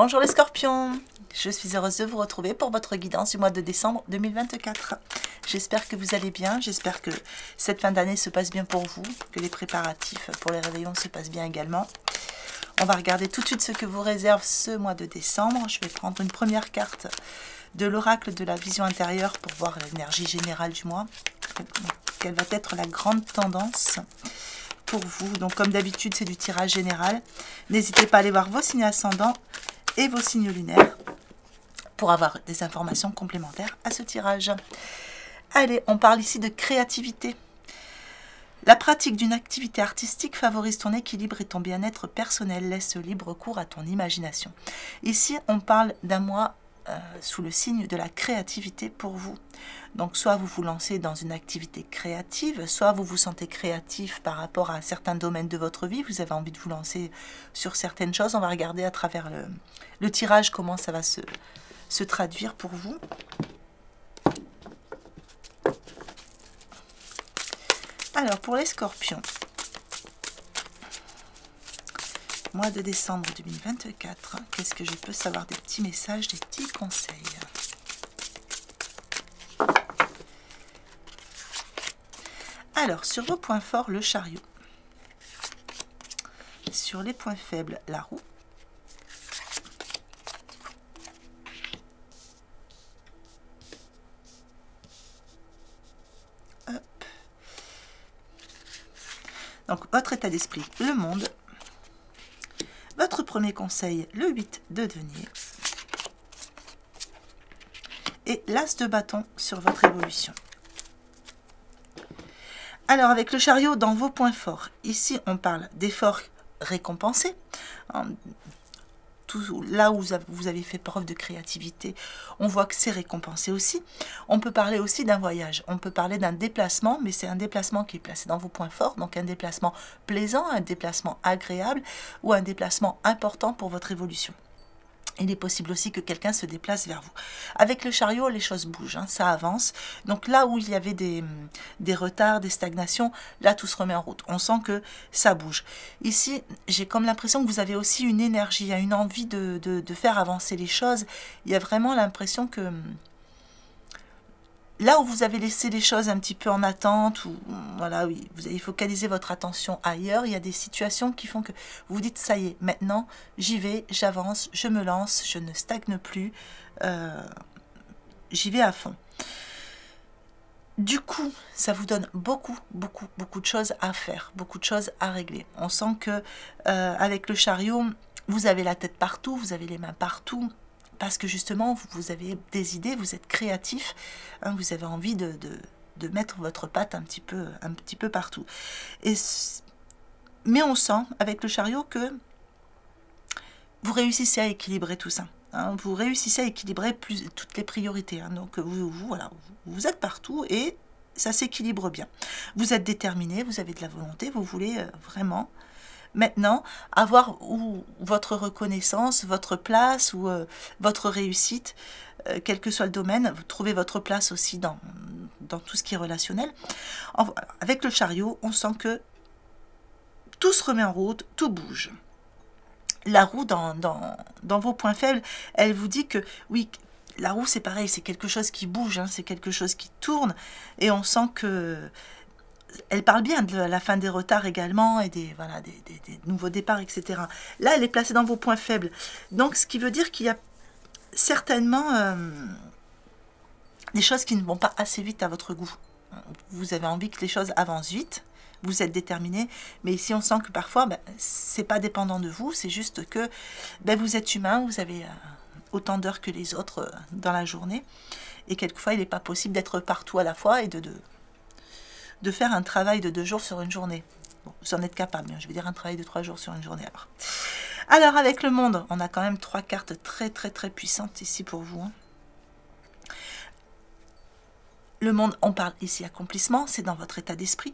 Bonjour les scorpions, je suis heureuse de vous retrouver pour votre guidance du mois de décembre 2024. J'espère que vous allez bien, j'espère que cette fin d'année se passe bien pour vous, que les préparatifs pour les réveillons se passent bien également. On va regarder tout de suite ce que vous réserve ce mois de décembre. Je vais prendre une première carte de l'oracle de la vision intérieure pour voir l'énergie générale du mois. Quelle va être la grande tendance pour vous. Donc comme d'habitude, c'est du tirage général. N'hésitez pas à aller voir vos signes ascendants et vos signes lunaires pour avoir des informations complémentaires à ce tirage. Allez, on parle ici de créativité. La pratique d'une activité artistique favorise ton équilibre et ton bien-être personnel. Laisse libre cours à ton imagination. Ici, on parle d'un mois sous le signe de la créativité pour vous. Donc, soit vous vous lancez dans une activité créative, soit vous vous sentez créatif par rapport à certains domaines de votre vie. Vous avez envie de vous lancer sur certaines choses. On va regarder à travers le tirage comment ça va se traduire pour vous. Alors, pour les scorpions, mois de décembre 2024, qu'est-ce que je peux savoir? Des petits messages, des petits conseils. Alors, sur vos points forts, le chariot. Sur les points faibles, la roue. Hop. Donc, votre état d'esprit, le monde. Votre premier conseil, le 8 de denier. Et l'as de bâton sur votre évolution. Alors, avec le chariot, dans vos points forts, ici, on parle d'efforts récompensés. Là où vous avez fait preuve de créativité, on voit que c'est récompensé aussi. On peut parler aussi d'un voyage, on peut parler d'un déplacement, mais c'est un déplacement qui est placé dans vos points forts, donc un déplacement plaisant, un déplacement agréable ou un déplacement important pour votre évolution. Il est possible aussi que quelqu'un se déplace vers vous. Avec le chariot, les choses bougent, hein, ça avance. Donc là où il y avait des retards, des stagnations, là tout se remet en route. On sent que ça bouge. Ici, j'ai comme l'impression que vous avez aussi une énergie, une envie de faire avancer les choses. Il y a vraiment l'impression que là où vous avez laissé les choses un petit peu en attente, ou voilà, oui, vous avez focalisé votre attention ailleurs, il y a des situations qui font que vous vous dites, ça y est, maintenant, j'y vais, j'avance, je me lance, je ne stagne plus, j'y vais à fond. Du coup, ça vous donne beaucoup de choses à faire, beaucoup de choses à régler. On sent que avec le chariot, vous avez la tête partout, vous avez les mains partout, parce que justement, vous avez des idées, vous êtes créatif, hein, vous avez envie de mettre votre patte un petit peu partout. Mais on sent, avec le chariot, que vous réussissez à équilibrer tout ça. Hein, vous réussissez à équilibrer toutes les priorités. Hein, donc, voilà, vous êtes partout et ça s'équilibre bien. Vous êtes déterminé, vous avez de la volonté, vous voulez vraiment... Maintenant, avoir votre reconnaissance, votre place ou votre réussite, quel que soit le domaine, vous trouvez votre place aussi dans tout ce qui est relationnel. Avec le chariot, on sent que tout se remet en route, tout bouge. La roue, dans vos points faibles, elle vous dit que oui, la roue c'est pareil, c'est quelque chose qui bouge, hein, c'est quelque chose qui tourne, et on sent que... Elle parle bien de la fin des retards également et des nouveaux départs, etc. Là, elle est placée dans vos points faibles. Donc, ce qui veut dire qu'il y a certainement des choses qui ne vont pas assez vite à votre goût. Vous avez envie que les choses avancent vite, vous êtes déterminé, mais ici, on sent que parfois, c'est pas dépendant de vous, c'est juste que vous êtes humain, vous avez autant d'heures que les autres dans la journée, et quelquefois, il n'est pas possible d'être partout à la fois et de faire un travail de 2 jours sur une journée. Bon, vous en êtes capable, je vais dire un travail de 3 jours sur une journée. Alors avec le monde, on a quand même 3 cartes très puissantes ici pour vous. Hein. Le monde, on parle ici accomplissement, c'est dans votre état d'esprit.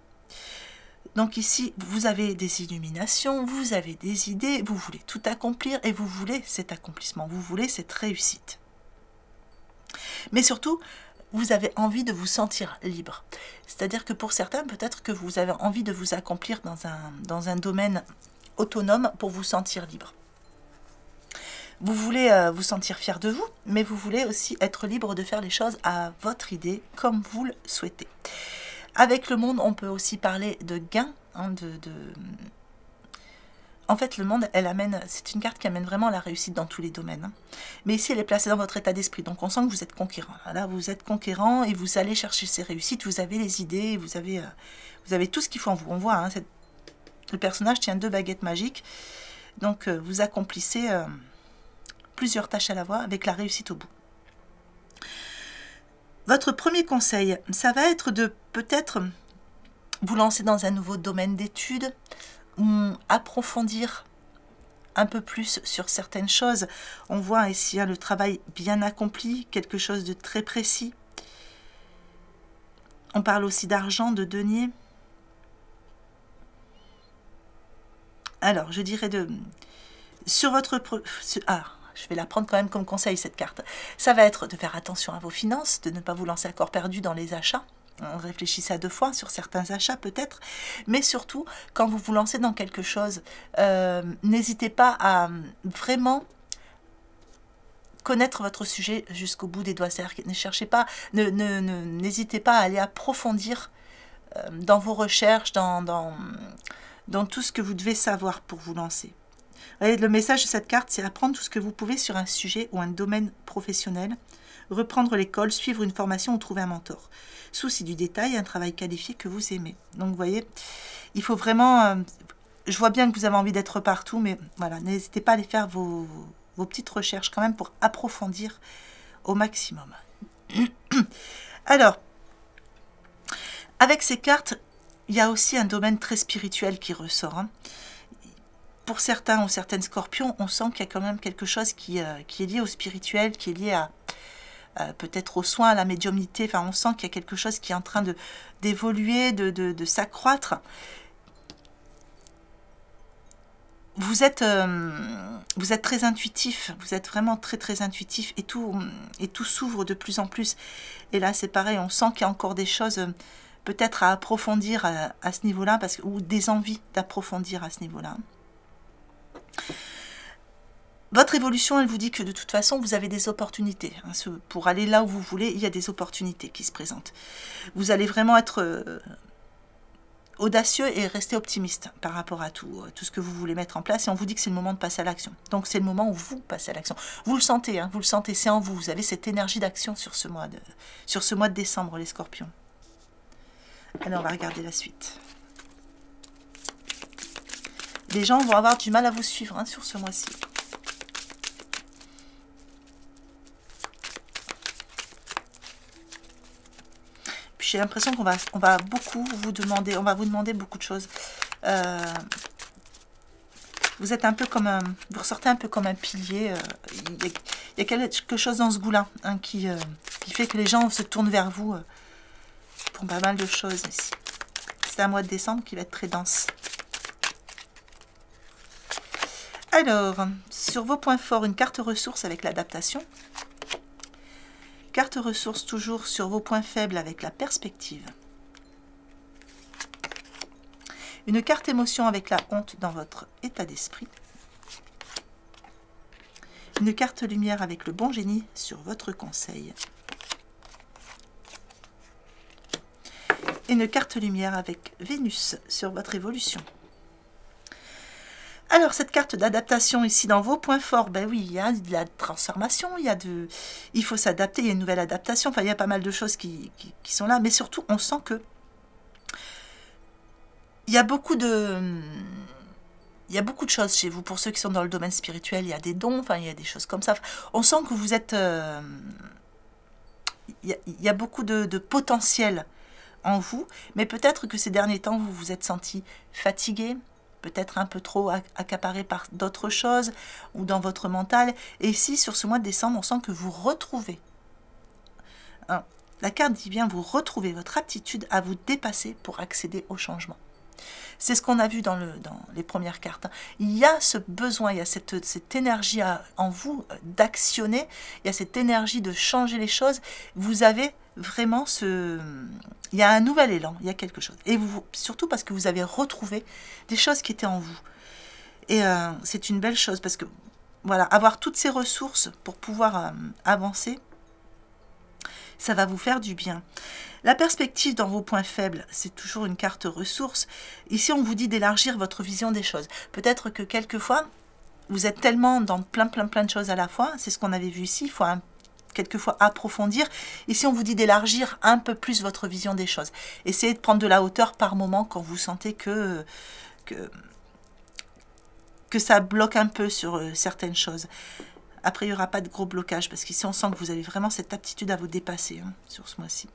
Donc ici, vous avez des illuminations, vous avez des idées, vous voulez tout accomplir et vous voulez cet accomplissement, vous voulez cette réussite. Mais surtout, vous avez envie de vous sentir libre. C'est-à-dire que pour certains, peut-être que vous avez envie de vous accomplir dans un domaine autonome pour vous sentir libre. Vous voulez vous sentir fier de vous, mais vous voulez aussi être libre de faire les choses à votre idée, comme vous le souhaitez. Avec le monde, on peut aussi parler de gain, hein, En fait, le monde, c'est une carte qui amène vraiment la réussite dans tous les domaines. Hein. Mais ici, elle est placée dans votre état d'esprit. Donc, on sent que vous êtes conquérant. Là, vous êtes conquérant et vous allez chercher ces réussites. Vous avez les idées, vous avez tout ce qu'il faut en vous. On voit, hein, le personnage tient 2 baguettes magiques. Donc, vous accomplissez plusieurs tâches à la fois avec la réussite au bout. Votre premier conseil, ça va être de peut-être vous lancer dans un nouveau domaine d'études, ou approfondir un peu plus sur certaines choses. On voit ici le travail bien accompli, quelque chose de très précis. On parle aussi d'argent, de deniers. Alors, je dirais sur votre... je vais la prendre quand même comme conseil, cette carte. Ça va être de faire attention à vos finances, de ne pas vous lancer à corps perdu dans les achats. Réfléchissez à 2 fois sur certains achats peut-être, mais surtout quand vous vous lancez dans quelque chose, n'hésitez pas à vraiment connaître votre sujet jusqu'au bout des doigts. Ne cherchez pas, n'hésitez pas à aller approfondir dans vos recherches, dans tout ce que vous devez savoir pour vous lancer. Vous voyez, le message de cette carte, c'est apprendre tout ce que vous pouvez sur un sujet ou un domaine professionnel, reprendre l'école, suivre une formation ou trouver un mentor. Souci du détail, un travail qualifié que vous aimez. Donc, vous voyez, il faut vraiment... je vois bien que vous avez envie d'être partout, mais voilà, n'hésitez pas à aller faire vos petites recherches quand même pour approfondir au maximum. Alors, avec ces cartes, il y a aussi un domaine très spirituel qui ressort. Hein. Pour certains ou certaines scorpions, on sent qu'il y a quand même quelque chose qui est lié au spirituel, qui est lié à peut-être aux soins, à la médiumnité. Enfin, on sent qu'il y a quelque chose qui est en train d'évoluer, de s'accroître. Vous êtes très intuitif, vous êtes vraiment très intuitif et tout s'ouvre de plus en plus. Et là, c'est pareil, on sent qu'il y a encore des choses peut-être à approfondir à ce niveau-là, ou des envies d'approfondir à ce niveau-là. Votre évolution, elle vous dit que de toute façon, vous avez des opportunités. Hein, pour aller là où vous voulez, il y a des opportunités qui se présentent. Vous allez vraiment être audacieux et rester optimiste par rapport à tout ce que vous voulez mettre en place. Et on vous dit que c'est le moment de passer à l'action. Donc, c'est le moment où vous passez à l'action. Vous le sentez, hein, c'est en vous. Vous avez cette énergie d'action sur ce mois de décembre, les scorpions. Alors, on va regarder la suite. Les gens vont avoir du mal à vous suivre hein, sur ce mois-ci. J'ai l'impression qu'on va beaucoup vous demander, vous demander beaucoup de choses. Vous êtes un peu comme vous ressortez un peu comme un pilier. Il y a quelque chose dans ce goût-là hein, qui fait que les gens se tournent vers vous pour pas mal de choses ici. C'est un mois de décembre qui va être très dense. Alors, sur vos points forts, une carte ressource avec l'adaptation. Carte ressource toujours sur vos points faibles avec la perspective. Une carte émotion avec la honte dans votre état d'esprit. Une carte lumière avec le bon génie sur votre conseil. Et une carte lumière avec Vénus sur votre évolution. Alors, cette carte d'adaptation ici dans vos points forts, ben oui, il y a de la transformation, il faut s'adapter, il y a une nouvelle adaptation, enfin, il y a pas mal de choses qui sont là, mais surtout, on sent que il y a beaucoup de choses chez vous. Pour ceux qui sont dans le domaine spirituel, il y a des dons, enfin, il y a des choses comme ça. On sent que vous êtes... il y a beaucoup de potentiel en vous, mais peut-être que ces derniers temps, vous vous êtes senti fatigué, peut-être un peu trop accaparé par d'autres choses ou dans votre mental. Et ici, sur ce mois de décembre, on sent que vous retrouvez. Hein, la carte dit bien, vous retrouvez votre aptitude à vous dépasser pour accéder au changement. C'est ce qu'on a vu dans les premières cartes. Il y a ce besoin, il y a cette énergie en vous d'actionner, il y a cette énergie de changer les choses. Vous avez vraiment il y a un nouvel élan, il y a quelque chose. Et surtout parce que vous avez retrouvé des choses qui étaient en vous. Et c'est une belle chose parce que voilà, avoir toutes ces ressources pour pouvoir avancer, ça va vous faire du bien. La perspective dans vos points faibles, c'est toujours une carte ressources. Ici, on vous dit d'élargir votre vision des choses. Peut-être que quelquefois, vous êtes tellement dans plein de choses à la fois. C'est ce qu'on avait vu ici. Il faut quelquefois approfondir. Ici, on vous dit d'élargir un peu plus votre vision des choses. Essayez de prendre de la hauteur par moment quand vous sentez que ça bloque un peu sur certaines choses. Après, il n'y aura pas de gros blocage parce qu'ici, on sent que vous avez vraiment cette aptitude à vous dépasser sur ce mois-ci.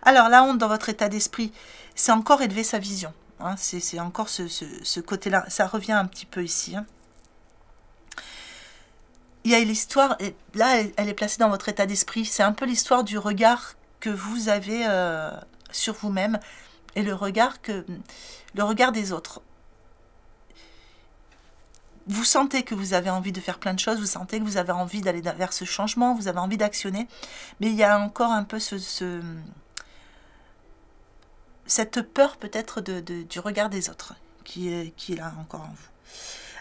Alors, la honte dans votre état d'esprit, c'est encore élever sa vision. Hein, c'est encore ce côté-là. Ça revient un petit peu ici. Hein. Il y a l'histoire, et là, elle est placée dans votre état d'esprit. C'est un peu l'histoire du regard que vous avez sur vous-même et le regard des autres. Vous sentez que vous avez envie de faire plein de choses, vous sentez que vous avez envie d'aller vers ce changement, vous avez envie d'actionner, mais il y a encore un peu cette peur peut-être du regard des autres qui est là encore en vous.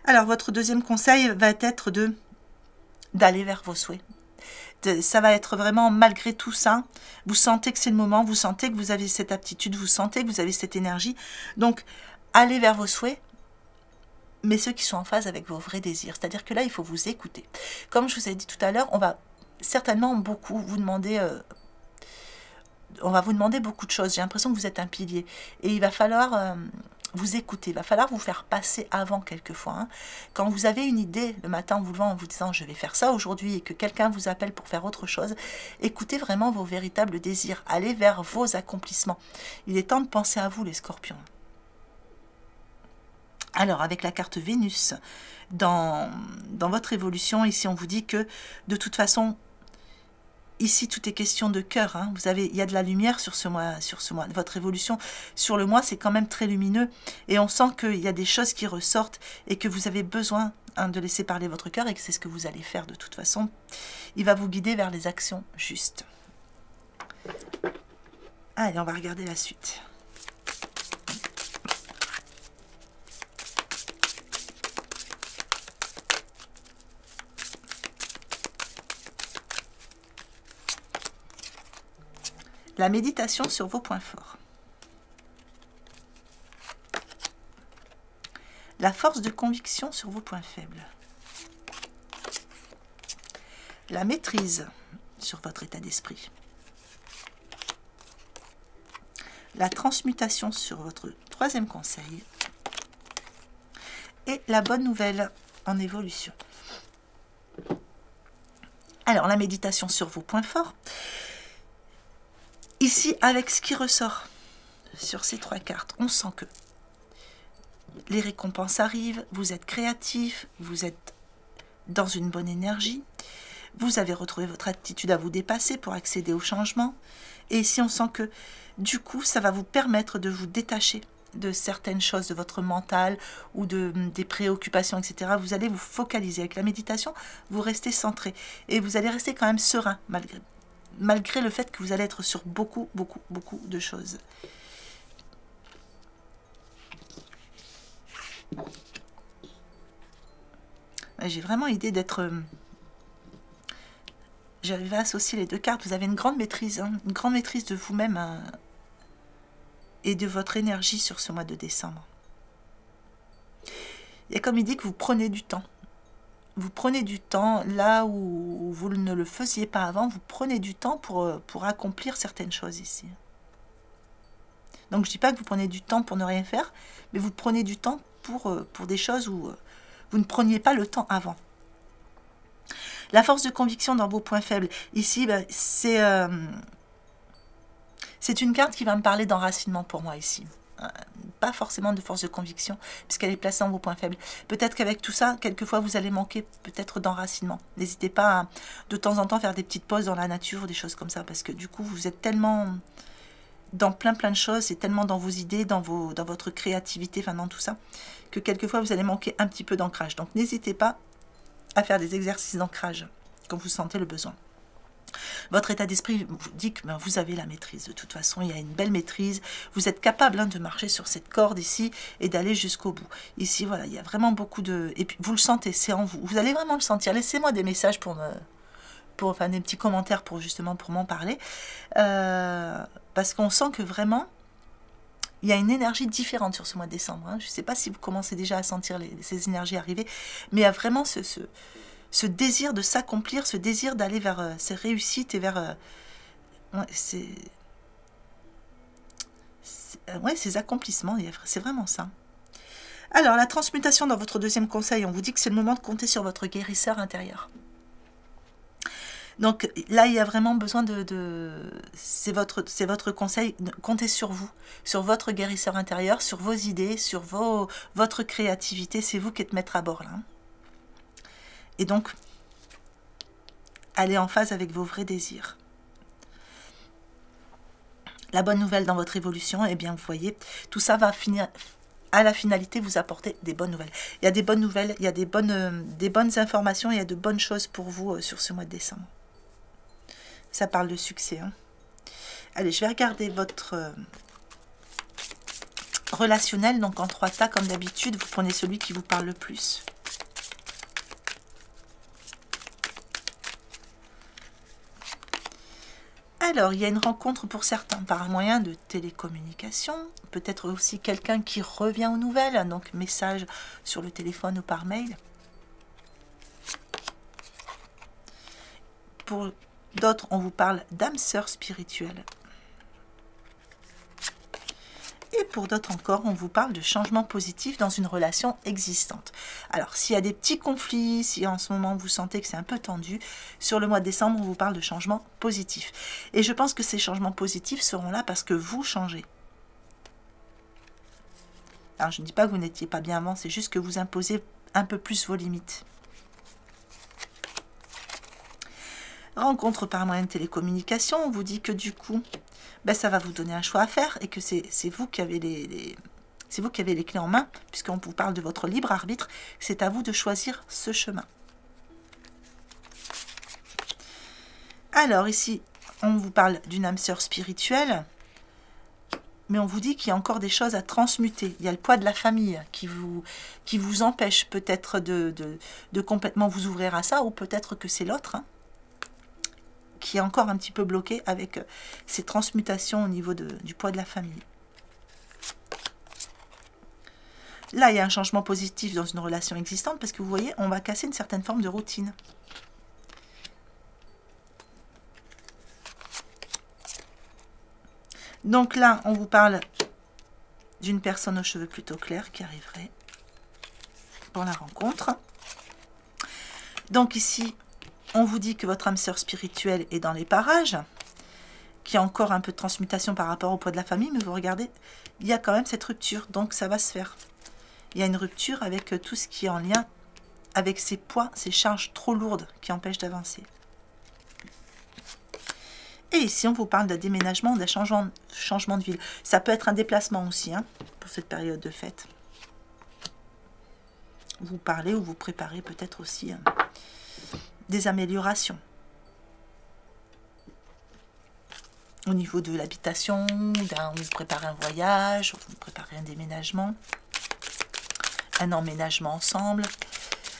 Alors, votre deuxième conseil va être d'aller vers vos souhaits. Ça va être vraiment, malgré tout ça, vous sentez que c'est le moment, vous sentez que vous avez cette aptitude, vous sentez que vous avez cette énergie. Donc, allez vers vos souhaits, mais ceux qui sont en phase avec vos vrais désirs. C'est-à-dire que là, il faut vous écouter. Comme je vous ai dit tout à l'heure, on va certainement beaucoup vous demander... on va vous demander beaucoup de choses. J'ai l'impression que vous êtes un pilier. Et il va falloir vous écouter. Il va falloir vous faire passer avant quelquefois. Hein. Quand vous avez une idée le matin en vous levant, en vous disant « je vais faire ça aujourd'hui » et que quelqu'un vous appelle pour faire autre chose, écoutez vraiment vos véritables désirs. Allez vers vos accomplissements. Il est temps de penser à vous, les scorpions. Alors, avec la carte Vénus, dans votre évolution, ici, on vous dit que, de toute façon, ici, tout est question de cœur. Hein. Il y a de la lumière sur ce mois. Votre évolution sur le mois, c'est quand même très lumineux. Et on sent qu'il y a des choses qui ressortent et que vous avez besoin de laisser parler votre cœur et que c'est ce que vous allez faire de toute façon. Il va vous guider vers les actions justes. Allez, on va regarder la suite. La méditation sur vos points forts. La force de conviction sur vos points faibles. La maîtrise sur votre état d'esprit. La transmutation sur votre troisième conseil. Et la bonne nouvelle en évolution. Alors, la méditation sur vos points forts. Ici, avec ce qui ressort sur ces trois cartes, on sent que les récompenses arrivent, vous êtes créatif, vous êtes dans une bonne énergie, vous avez retrouvé votre attitude à vous dépasser pour accéder au changement. Et ici, on sent que, du coup, ça va vous permettre de vous détacher de certaines choses, de votre mental ou des préoccupations, etc. Vous allez vous focaliser. Avec la méditation, vous restez centré. Et vous allez rester quand même serein, malgré le fait que vous allez être sur beaucoup de choses. J'ai vraiment idée d'être... J'avais associé les deux cartes. Vous avez une grande maîtrise, hein, une grande maîtrise de vous-même et de votre énergie sur ce mois de décembre. Et comme il dit que vous prenez du temps. Vous prenez du temps là où vous ne le faisiez pas avant. Vous prenez du temps pour accomplir certaines choses ici. Donc je ne dis pas que vous prenez du temps pour ne rien faire, mais vous prenez du temps pour des choses où vous ne preniez pas le temps avant. La force de conviction dans vos points faibles. Ici, ben, c'est une carte qui va me parler d'enracinement pour moi ici. Pas forcément de force de conviction, puisqu'elle est placée dans vos points faibles. Peut-être qu'avec tout ça, quelquefois, vous allez manquer peut-être d'enracinement. N'hésitez pas à, de temps en temps, faire des petites pauses dans la nature, des choses comme ça, parce que du coup, vous êtes tellement dans plein de choses, et tellement dans vos idées, dans votre créativité, enfin dans tout ça, que quelquefois, vous allez manquer un petit peu d'ancrage. Donc, n'hésitez pas à faire des exercices d'ancrage quand vous sentez le besoin. Votre état d'esprit vous dit que ben, vous avez la maîtrise. De toute façon, il y a une belle maîtrise. Vous êtes capable hein, de marcher sur cette corde ici et d'aller jusqu'au bout. Ici, voilà, il y a vraiment beaucoup de... Et puis, vous le sentez, c'est en vous. Vous allez vraiment le sentir. Laissez-moi des messages enfin, des petits commentaires pour justement pour m'en parler. Parce qu'on sent que vraiment, il y a une énergie différente sur ce mois de décembre. Hein. Je ne sais pas si vous commencez déjà à sentir ces énergies arriver, mais il y a vraiment ce désir de s'accomplir, ce désir d'aller vers ces réussites et vers ces accomplissements. C'est vraiment ça. Alors, la transmutation dans votre deuxième conseil, on vous dit que c'est le moment de compter sur votre guérisseur intérieur. Donc là, il y a vraiment besoin c'est votre conseil, comptez sur vous, sur votre guérisseur intérieur, sur vos idées, sur votre créativité. C'est vous qui êtes maître à bord là. Et donc, allez en phase avec vos vrais désirs. La bonne nouvelle dans votre évolution, eh bien, vous voyez, tout ça va finir à la finalité vous apporter des bonnes nouvelles. Il y a des bonnes nouvelles, il y a des bonnes informations, il y a de bonnes choses pour vous sur ce mois de décembre. Ça parle de succès. Hein. Allez, je vais regarder votre relationnel. Donc en 3 tas, comme d'habitude, vous prenez celui qui vous parle le plus. Alors, il y a une rencontre pour certains par un moyen de télécommunication. Peut-être aussi quelqu'un qui revient aux nouvelles. Donc message sur le téléphone ou par mail. Pour d'autres, on vous parle d'âme sœur spirituelle. Et pour d'autres encore, on vous parle de changement positif dans une relation existante. Alors, s'il y a des petits conflits, si en ce moment vous sentez que c'est un peu tendu, sur le mois de décembre, on vous parle de changement positif. Et je pense que ces changements positifs seront là parce que vous changez. Alors, je ne dis pas que vous n'étiez pas bien avant, c'est juste que vous imposez un peu plus vos limites. Rencontre par moyen de télécommunication, on vous dit que du coup, ben, ça va vous donner un choix à faire et que c'est vous qui avez les clés en main, puisqu'on vous parle de votre libre arbitre, c'est à vous de choisir ce chemin. Alors ici, on vous parle d'une âme sœur spirituelle, mais on vous dit qu'il y a encore des choses à transmuter. Il y a le poids de la famille qui vous empêche peut-être de complètement vous ouvrir à ça, ou peut-être que c'est l'autre, hein, qui est encore un petit peu bloqué avec ces transmutations au niveau du poids de la famille. Là, il y a un changement positif dans une relation existante parce que vous voyez, on va casser une certaine forme de routine. Donc là, on vous parle d'une personne aux cheveux plutôt clairs qui arriverait pour la rencontre. Donc ici, on vous dit que votre âme sœur spirituelle est dans les parages, qu'il y a encore un peu de transmutation par rapport au poids de la famille, mais vous regardez, il y a quand même cette rupture, donc ça va se faire. Il y a une rupture avec tout ce qui est en lien avec ces poids, ces charges trop lourdes qui empêchent d'avancer. Et ici, on vous parle d'un déménagement, d'un changement de ville. Ça peut être un déplacement aussi, hein, pour cette période de fête. Vous parlez ou vous préparez peut-être aussi des améliorations au niveau de l'habitation, vous préparez un voyage, vous préparez un déménagement, un emménagement ensemble.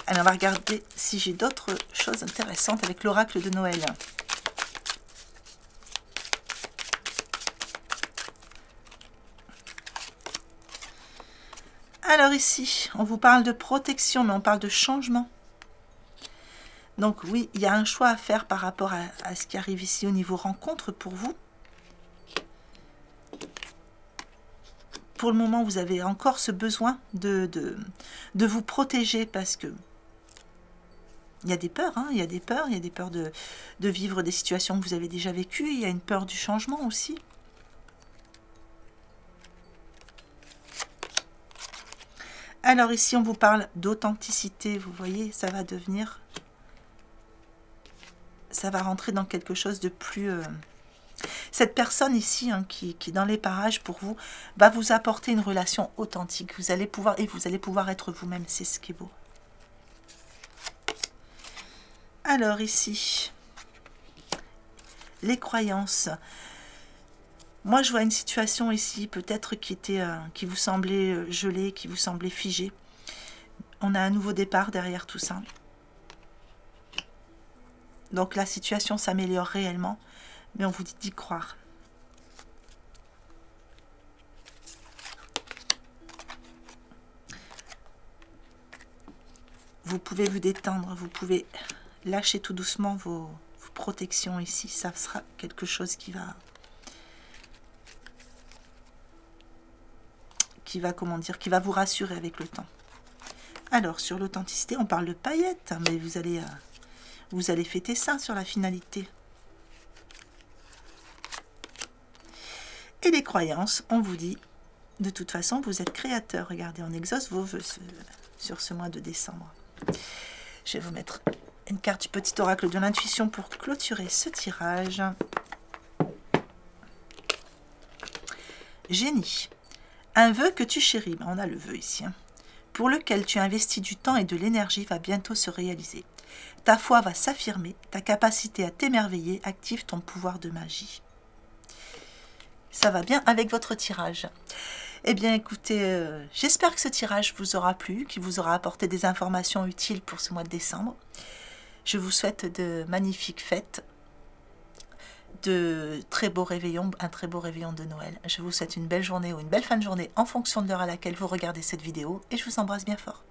Alors, on va regarder si j'ai d'autres choses intéressantes avec l'oracle de Noël. Alors ici, on vous parle de protection, mais on parle de changement. Donc oui, il y a un choix à faire par rapport à ce qui arrive ici au niveau rencontre pour vous. Pour le moment, vous avez encore ce besoin de vous protéger parce que il y a des peurs, hein, il y a des peurs de vivre des situations que vous avez déjà vécues, il y a une peur du changement aussi. Alors ici, on vous parle d'authenticité, vous voyez, ça va devenir... Ça va rentrer dans quelque chose de plus... Cette personne ici, hein, qui est dans les parages pour vous, va vous apporter une relation authentique. Vous allez pouvoir être vous-même, c'est ce qui est beau. Alors ici, les croyances. Moi, je vois une situation ici, peut-être qui vous semblait gelée, qui vous semblait figée. On a un nouveau départ derrière tout ça. Donc la situation s'améliore réellement, mais on vous dit d'y croire. Vous pouvez vous détendre, vous pouvez lâcher tout doucement vos protections ici. Ça sera quelque chose qui va vous rassurer avec le temps. Alors, sur l'authenticité, on parle de paillettes, mais vous allez fêter ça sur la finalité. Et les croyances, on vous dit, de toute façon, vous êtes créateur. Regardez, on exauce vos vœux sur ce mois de décembre. Je vais vous mettre une carte du petit oracle de l'intuition pour clôturer ce tirage. Génie. Un vœu que tu chéris, on a le vœu ici, hein, pour lequel tu investis du temps et de l'énergie va bientôt se réaliser. Ta foi va s'affirmer, ta capacité à t'émerveiller active ton pouvoir de magie. Ça va bien avec votre tirage. Eh bien, écoutez, j'espère que ce tirage vous aura plu, qu'il vous aura apporté des informations utiles pour ce mois de décembre. Je vous souhaite de magnifiques fêtes, de très beaux réveillons, un très beau réveillon de Noël. Je vous souhaite une belle journée ou une belle fin de journée en fonction de l'heure à laquelle vous regardez cette vidéo et je vous embrasse bien fort.